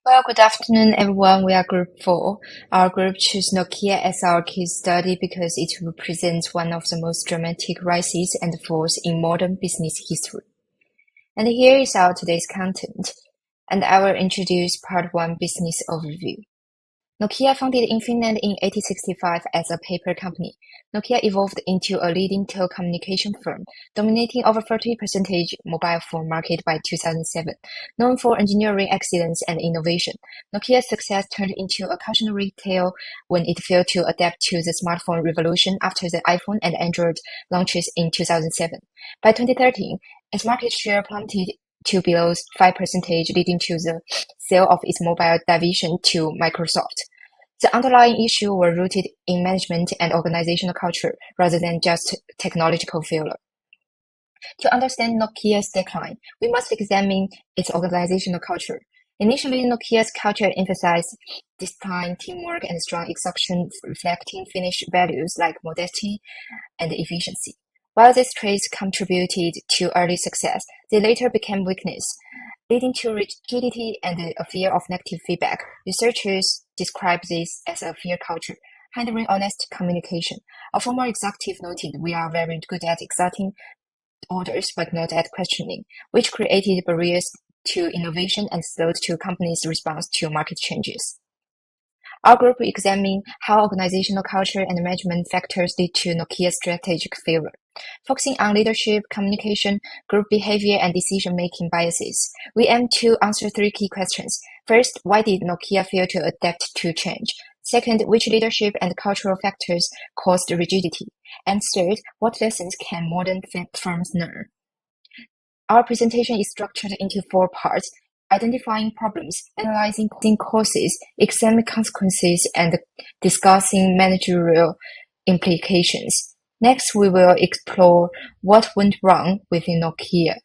Well, good afternoon, everyone. We are Group 4. Our group chose Nokia as our case study because it represents one of the most dramatic rises and falls in modern business history. And here is our today's content. And I will introduce part 1 business overview. Nokia founded in Finland in 1865 as a paper company. Nokia evolved into a leading telecommunication firm, dominating over 40% mobile phone market by 2007. Known for engineering excellence and innovation, Nokia's success turned into a cautionary tale when it failed to adapt to the smartphone revolution after the iPhone and Android launches in 2007. By 2013, its market share plummeted to below 5%, leading to the sale of its mobile division to Microsoft. The underlying issues were rooted in management and organizational culture rather than just technological failure. To understand Nokia's decline, we must examine its organizational culture. Initially, Nokia's culture emphasized discipline, teamwork, and strong execution, reflecting Finnish values like modesty and efficiency. While these traits contributed to early success, they later became weakness, leading to rigidity and a fear of negative feedback. Researchers describe this as a fear culture, hindering honest communication. A former executive noted, "We are very good at executing orders but not at questioning," which created barriers to innovation and slowed to companies' response to market changes. Our group examined how organizational culture and management factors lead to Nokia's strategic failure. Focusing on leadership, communication, group behavior, and decision-making biases, we aim to answer 3 key questions. First, why did Nokia fail to adapt to change? Second, which leadership and cultural factors caused rigidity? And third, what lessons can modern firms learn? Our presentation is structured into 4 parts: identifying problems, analyzing causes, examining consequences, and discussing managerial implications. Next, we will explore what went wrong within Nokia.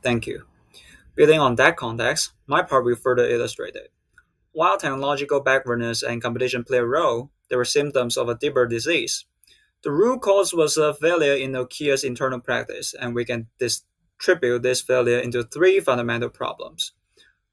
Thank you. Building on that context, my part will further illustrate it. While technological backwardness and competition play a role, there were symptoms of a deeper disease. The root cause was a failure in Nokia's internal practice, and we can distribute this failure into 3 fundamental problems.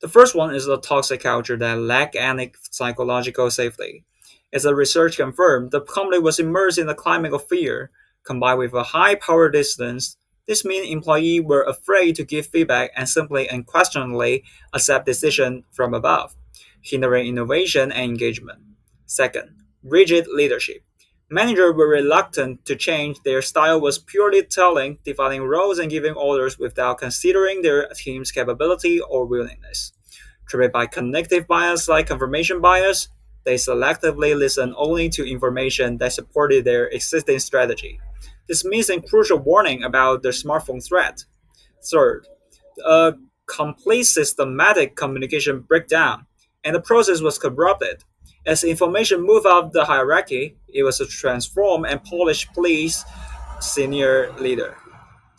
The first one is a toxic culture that lacked any psychological safety. As the research confirmed, the company was immersed in a climate of fear, combined with a high power distance. This means employees were afraid to give feedback and simply unquestioningly accept decisions from above, hindering innovation and engagement. Second, rigid leadership. Managers were reluctant to change. Their style was purely telling, defining roles and giving orders without considering their team's capability or willingness. Driven by cognitive bias like confirmation bias, they selectively listened only to information that supported their existing strategy. This means a crucial warning about the smartphone threat. Third, a complete systematic communication breakdown, and the process was corrupted. As information moved up the hierarchy, it was a transformed and polished police senior leader.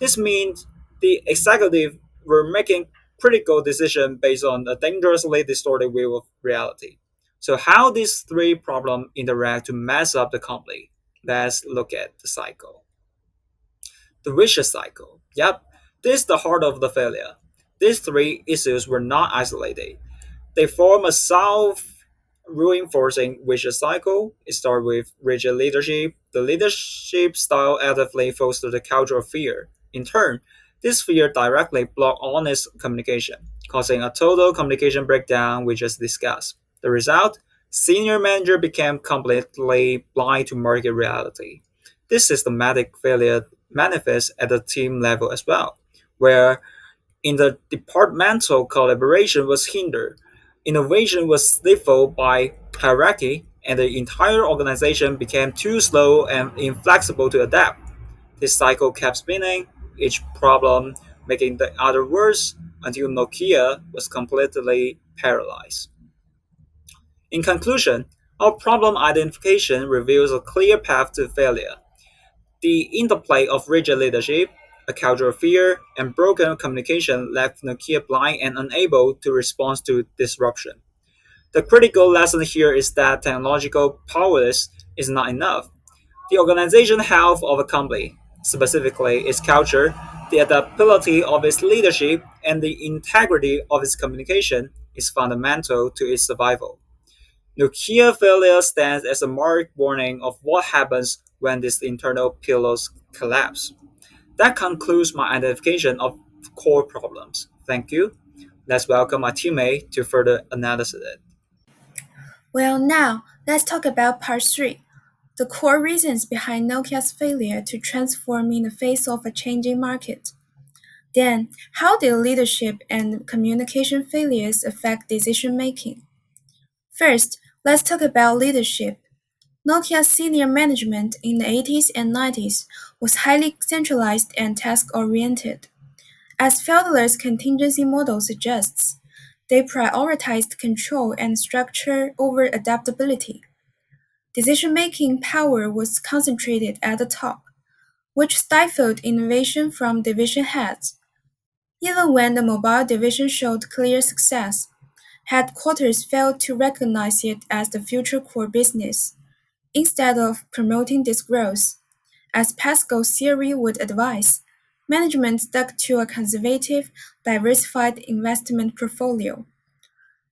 This means the executive were making critical decisions based on a dangerously distorted view of reality. So how these 3 problems interact to mess up the company? Let's look at the cycle. The vicious cycle. Yep, this is the heart of the failure. These 3 issues were not isolated. They form a self-reinforcing vicious cycle. It starts with rigid leadership. The leadership style actively fosters the culture of fear. In turn, this fear directly blocks honest communication, causing a total communication breakdown we just discussed. The result? Senior manager became completely blind to market reality. This systematic failure manifests at the team level as well, where in the departmental collaboration was hindered, innovation was stifled by hierarchy, and the entire organization became too slow and inflexible to adapt. This cycle kept spinning, each problem making the other worse until Nokia was completely paralyzed. In conclusion, our problem identification reveals a clear path to failure. The interplay of rigid leadership, a culture of fear, and broken communication left Nokia blind and unable to respond to disruption. The critical lesson here is that technological prowess is not enough. The organizational health of a company, specifically its culture, the adaptability of its leadership, and the integrity of its communication, is fundamental to its survival. Nokia failure stands as a marked warning of what happens when these internal pillars collapse. That concludes my identification of core problems. Thank you. Let's welcome my teammate to further analyze it. Well, now let's talk about part 3, the core reasons behind Nokia's failure to transform in the face of a changing market. Then, how did leadership and communication failures affect decision making? First, let's talk about leadership. Nokia's senior management in the 80s and 90s was highly centralized and task oriented. As Felder's contingency model suggests, they prioritized control and structure over adaptability. Decision-making power was concentrated at the top, which stifled innovation from division heads. Even when the mobile division showed clear success, headquarters failed to recognize it as the future core business. Instead of promoting this growth, as Pascal's theory would advise, management stuck to a conservative, diversified investment portfolio.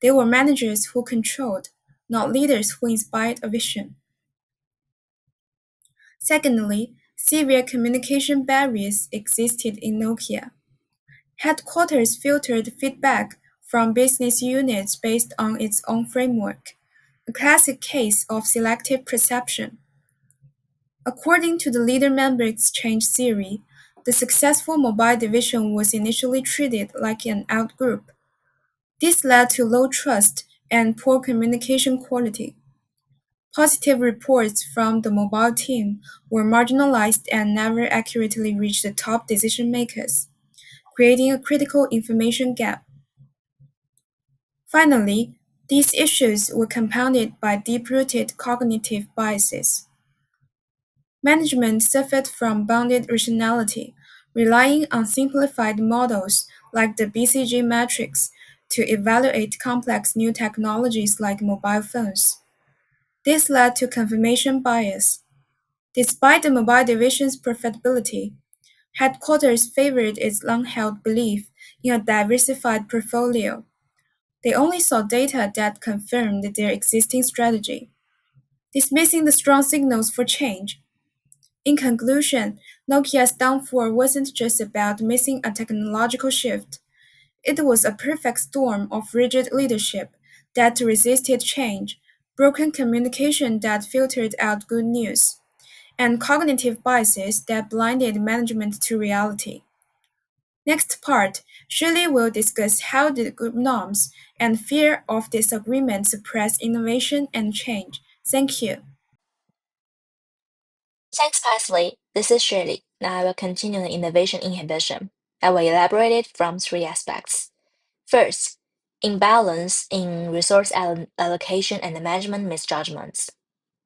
They were managers who controlled, not leaders who inspired a vision. Secondly, severe communication barriers existed in Nokia. Headquarters filtered feedback from business units based on its own framework, a classic case of selective perception. According to the leader-member exchange theory, the successful mobile division was initially treated like an outgroup. This led to low trust and poor communication quality. Positive reports from the mobile team were marginalized and never accurately reached the top decision makers, creating a critical information gap. Finally, these issues were compounded by deep-rooted cognitive biases. Management suffered from bounded rationality, relying on simplified models like the BCG matrix to evaluate complex new technologies like mobile phones. This led to confirmation bias. Despite the mobile division's profitability, headquarters favored its long-held belief in a diversified portfolio. They only saw data that confirmed their existing strategy, dismissing the strong signals for change. In conclusion, Nokia's downfall wasn't just about missing a technological shift. It was a perfect storm of rigid leadership that resisted change, broken communication that filtered out good news, and cognitive biases that blinded management to reality. Next part, Shirley will discuss how the group norms and fear of disagreement suppress innovation and change. Thank you. Thanks, Parsley. This is Shirley. Now I will continue the innovation inhibition. I will elaborate it from three aspects. First, imbalance in resource allocation and management misjudgments.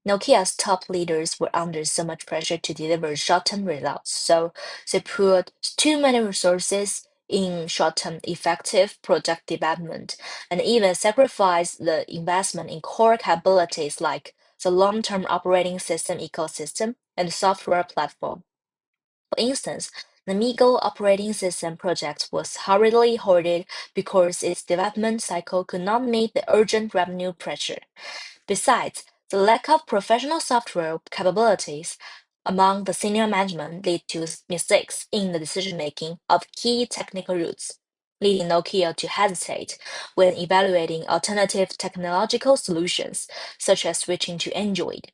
Nokia's top leaders were under so much pressure to deliver short-term results, so they put too many resources in short-term effective product development and even sacrificed the investment in core capabilities like the long-term operating system ecosystem and software platform. For instance, the Migo operating system project was hurriedly halted because its development cycle could not meet the urgent revenue pressure. Besides, the lack of professional software capabilities among the senior management led to mistakes in the decision-making of key technical routes, leading Nokia to hesitate when evaluating alternative technological solutions, such as switching to Android.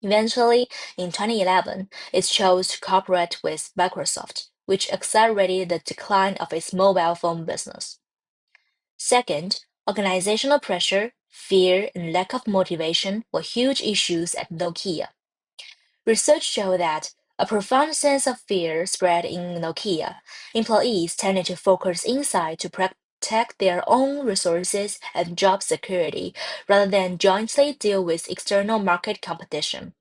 Eventually, in 2011, it chose to cooperate with Microsoft, which accelerated the decline of its mobile phone business. Second, organizational pressure, fear, and lack of motivation were huge issues at Nokia. Research showed that a profound sense of fear spread in Nokia. Employees tended to focus inside to protect their own resources and job security rather than jointly deal with external market competition.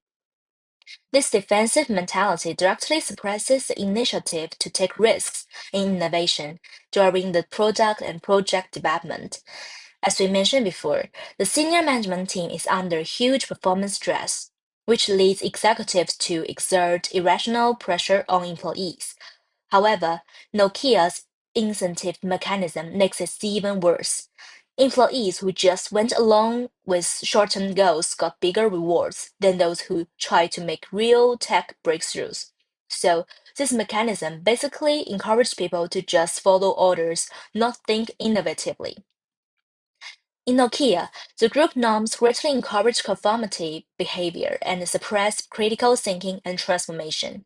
This defensive mentality directly suppresses the initiative to take risks in innovation during the product and project development. As we mentioned before, the senior management team is under huge performance stress. which leads executives to exert irrational pressure on employees. However, Nokia's incentive mechanism makes it even worse. Employees who just went along with short-term goals got bigger rewards than those who tried to make real tech breakthroughs. So, this mechanism basically encouraged people to just follow orders, not think innovatively. In Nokia, the group norms greatly encourage conformity behavior and suppress critical thinking and transformation.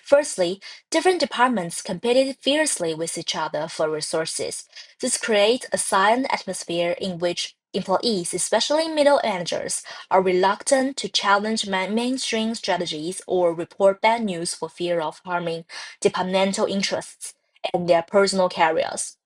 Firstly, different departments competed fiercely with each other for resources. This creates a silent atmosphere in which employees, especially middle managers, are reluctant to challenge mainstream strategies or report bad news for fear of harming departmental interests and their personal careers.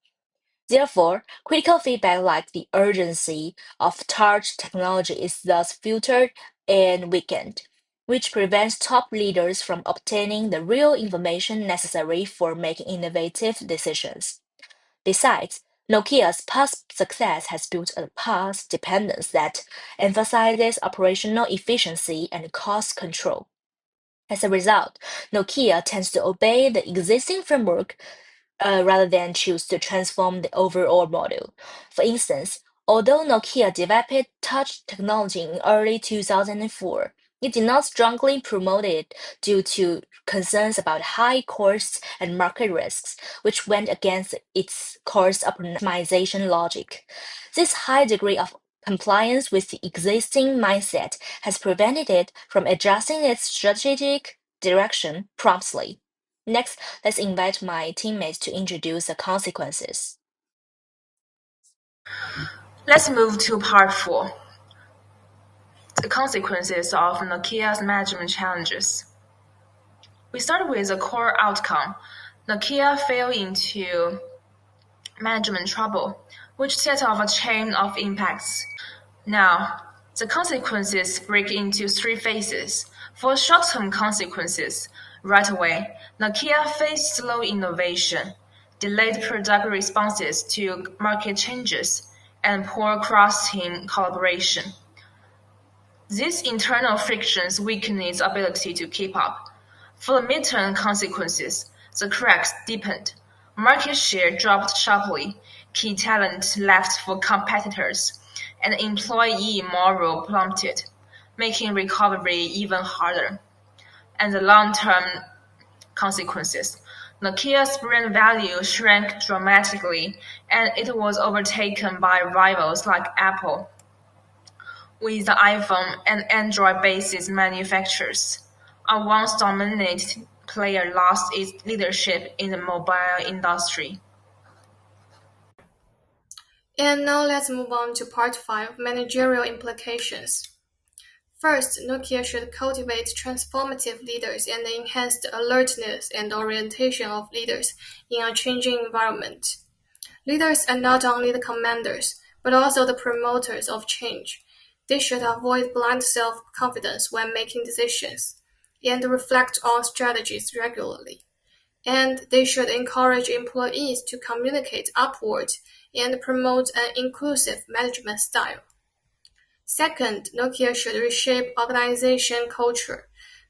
Therefore, critical feedback like the urgency of touch technology is thus filtered and weakened, which prevents top leaders from obtaining the real information necessary for making innovative decisions. Besides, Nokia's past success has built a past dependence that emphasizes operational efficiency and cost control. As a result, Nokia tends to obey the existing framework rather than choose to transform the overall model. For instance, although Nokia developed touch technology in early 2004, it did not strongly promote it due to concerns about high costs and market risks, which went against its cost optimization logic. This high degree of compliance with the existing mindset has prevented it from adjusting its strategic direction promptly. Next, let's invite my teammates to introduce the consequences. Let's move to part 4, the consequences of Nokia's management challenges. We start with the core outcome. Nokia fell into management trouble, which set off a chain of impacts. Now, the consequences break into 3 phases. For short-term consequences, right away, Nokia faced slow innovation, delayed product responses to market changes, and poor cross-team collaboration. These internal frictions weakened its ability to keep up. For the midterm consequences, the cracks deepened. Market share dropped sharply, key talent left for competitors, and employee morale plummeted, making recovery even harder. And the long-term consequences. Nokia's brand value shrank dramatically, and it was overtaken by rivals like Apple, with the iPhone and Android-based manufacturers. A once dominant player lost its leadership in the mobile industry. And now let's move on to part 5, managerial implications. First, Nokia should cultivate transformative leaders and enhance the alertness and orientation of leaders in a changing environment. Leaders are not only the commanders, but also the promoters of change. They should avoid blind self-confidence when making decisions, and reflect on strategies regularly. And they should encourage employees to communicate upward and promote an inclusive management style. Second, Nokia should reshape organization culture.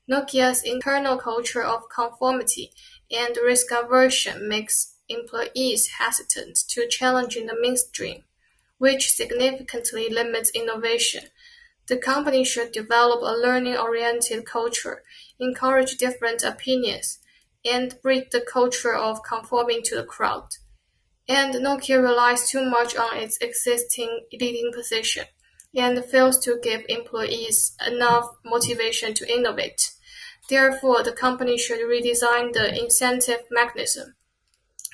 Nokia's internal culture of conformity and risk aversion makes employees hesitant to challenging the mainstream, which significantly limits innovation. The company should develop a learning-oriented culture, encourage different opinions, and break the culture of conforming to the crowd. And Nokia relies too much on its existing leading position and fails to give employees enough motivation to innovate. Therefore, the company should redesign the incentive mechanism,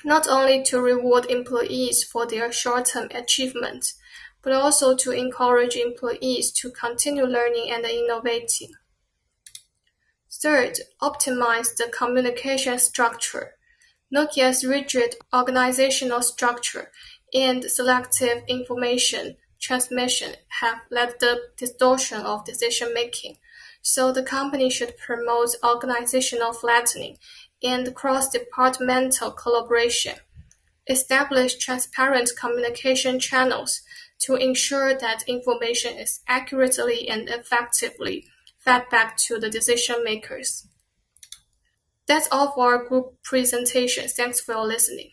not only to reward employees for their short-term achievements, but also to encourage employees to continue learning and innovating. Third, optimize the communication structure. Nokia's rigid organizational structure and selective information transmission have led to distortion of decision-making, so the company should promote organizational flattening and cross-departmental collaboration, establish transparent communication channels to ensure that information is accurately and effectively fed back to the decision makers. That's all for our group presentation. Thanks for listening.